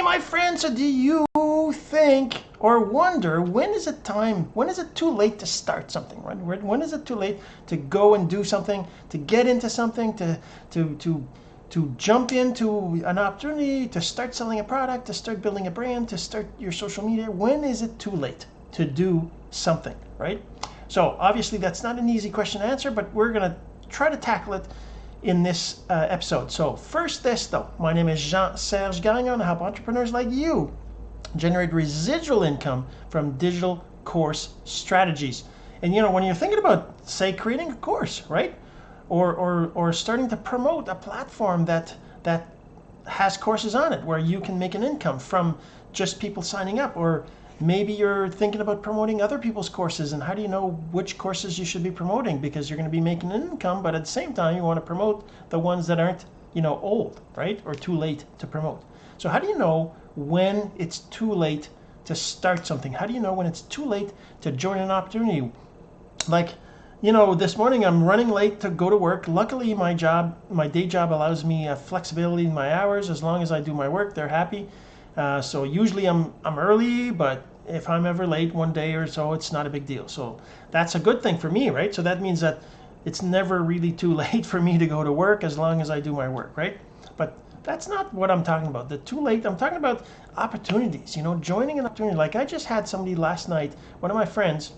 my friend, so do you think or wonder when is it too late to start something, right? When is it too late to go and do something, to get into something, to jump into an opportunity, to start selling a product, to start building a brand, to start your social media? When is it too late to do something, right? So obviously that's not an easy question to answer, but we're going to try to tackle it in this episode. So first this though, my name is Jean-Serge and I help entrepreneurs like you generate residual income from digital course strategies. And when you're thinking about, say, creating a course, right? Or starting to promote a platform that has courses on it where you can make an income from just people signing up, or maybe you're thinking about promoting other people's courses, and how do you know which courses you should be promoting? Because you're going to be making an income, but at the same time you want to promote the ones that aren't old, right? Or too late to promote. So how do you know when it's too late to start something? How do you know when it's too late to join an opportunity? Like, this morning I'm running late to go to work. Luckily my day job allows me flexibility in my hours. As long as I do my work, they're happy. So usually I'm early, but if I'm ever late one day or so, it's not a big deal. So that's a good thing for me, right? So that means that it's never really too late for me to go to work as long as I do my work, right? But that's not what I'm talking about. The too late, I'm talking about opportunities, joining an opportunity. Like I just had somebody last night, one of my friends,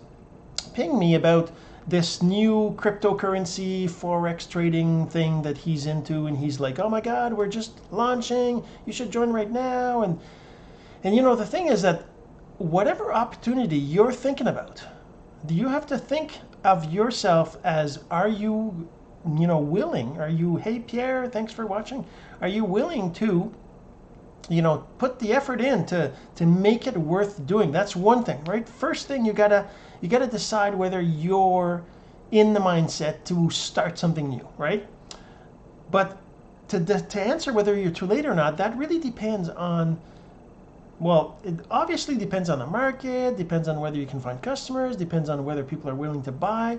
ping me about this new cryptocurrency forex trading thing that he's into, and he's like, oh my god, we're just launching, you should join right now. And the thing is that whatever opportunity you're thinking about, you have to think of yourself as, are you willing? Are you, hey Pierre, thanks for watching, are you willing to put the effort in to make it worth doing? That's one thing, right? First thing, you gotta decide whether you're in the mindset to start something new, right? But to answer whether you're too late or not, that really depends on, well, it obviously depends on the market, depends on whether you can find customers, depends on whether people are willing to buy.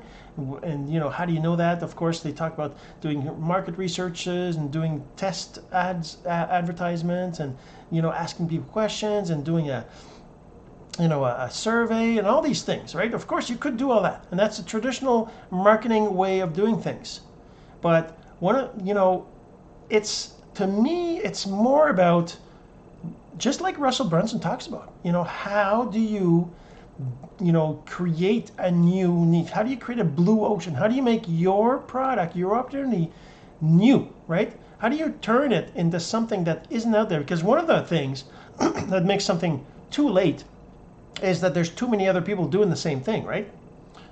And how do you know that? Of course, they talk about doing market researches and doing test advertisements, and asking people questions and doing a survey and all these things, right? Of course, you could do all that, and that's a traditional marketing way of doing things. But to me, it's more about, just like Russell Brunson talks about, how do you, create a new niche? How do you create a blue ocean? How do you make your product, your opportunity, new, right? How do you turn it into something that isn't out there? Because one of the things that makes something too late is that there's too many other people doing the same thing, right?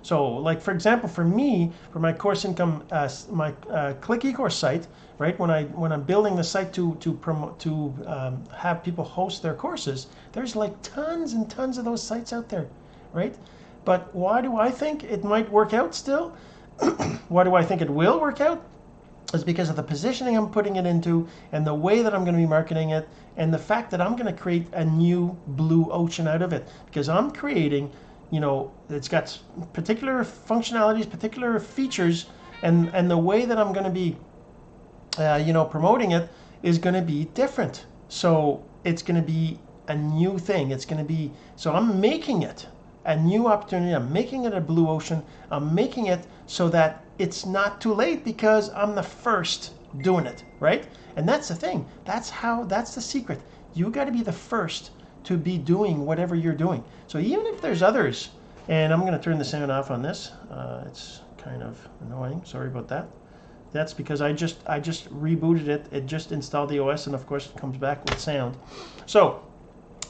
So, like for example, for me, for my course income, my Click eCourse site, right? When I'm building the site to promote, to have people host their courses, there's like tons and tons of those sites out there, right? But why do I think it might work out still? Why do I think it will work out? Is because of the positioning I'm putting it into, and the way that I'm going to be marketing it, and the fact that I'm going to create a new blue ocean out of it, because I'm creating, it's got particular functionalities, particular features, and the way that I'm going to be promoting it is going to be different. So it's going to be a new thing. It's going to be, so I'm making it a new opportunity. I'm making it a blue ocean. I'm making it so that it's not too late, because I'm the first doing it, right? And that's the thing. That's the secret. You got to be the first to be doing whatever you're doing. So even if there's others, and I'm going to turn the sound off on this. It's kind of annoying. Sorry about that. That's because I just rebooted it. It just installed the OS, and of course it comes back with sound. So,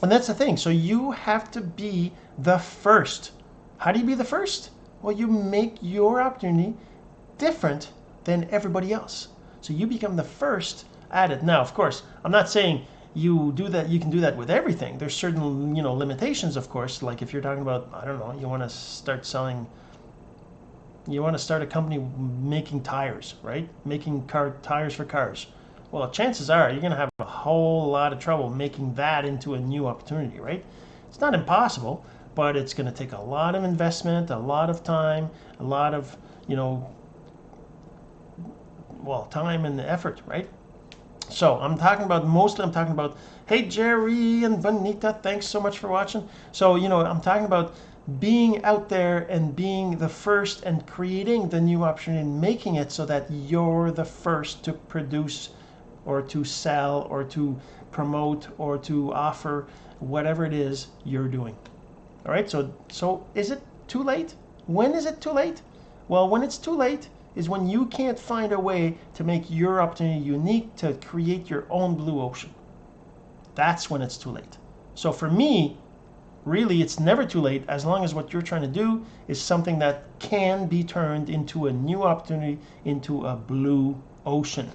and that's the thing. So you have to be the first. How do you be the first? Well, you make your opportunity different than everybody else. So you become the first at it. Now, of course, I'm not saying you do that. You can do that with everything. There's certain, limitations, of course. Like if you're talking about, I don't know, you want to start a company making tires, right? Making tires for cars. Well, chances are you're going to have a whole lot of trouble making that into a new opportunity, right? It's not impossible, but it's going to take a lot of investment, a lot of time, a lot of, time and effort, right? So I'm talking about, mostly I'm talking about, hey Jerry and Bonita, thanks so much for watching. So, I'm talking about being out there and being the first and creating the new opportunity and making it so that you're the first to produce or to sell or to promote or to offer whatever it is you're doing. All right, so is it too late? When is it too late? Well, when it's too late is when you can't find a way to make your opportunity unique, to create your own blue ocean. That's when it's too late. So for me, really, it's never too late as long as what you're trying to do is something that can be turned into a new opportunity, into a blue ocean.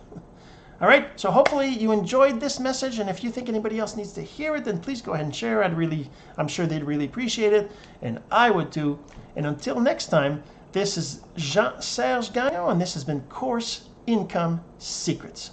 All right, so hopefully you enjoyed this message, and if you think anybody else needs to hear it, then please go ahead and share. I'm sure they'd really appreciate it, and I would too. And until next time, this is Jean-Serge Gagnon, and this has been Course Income Secrets.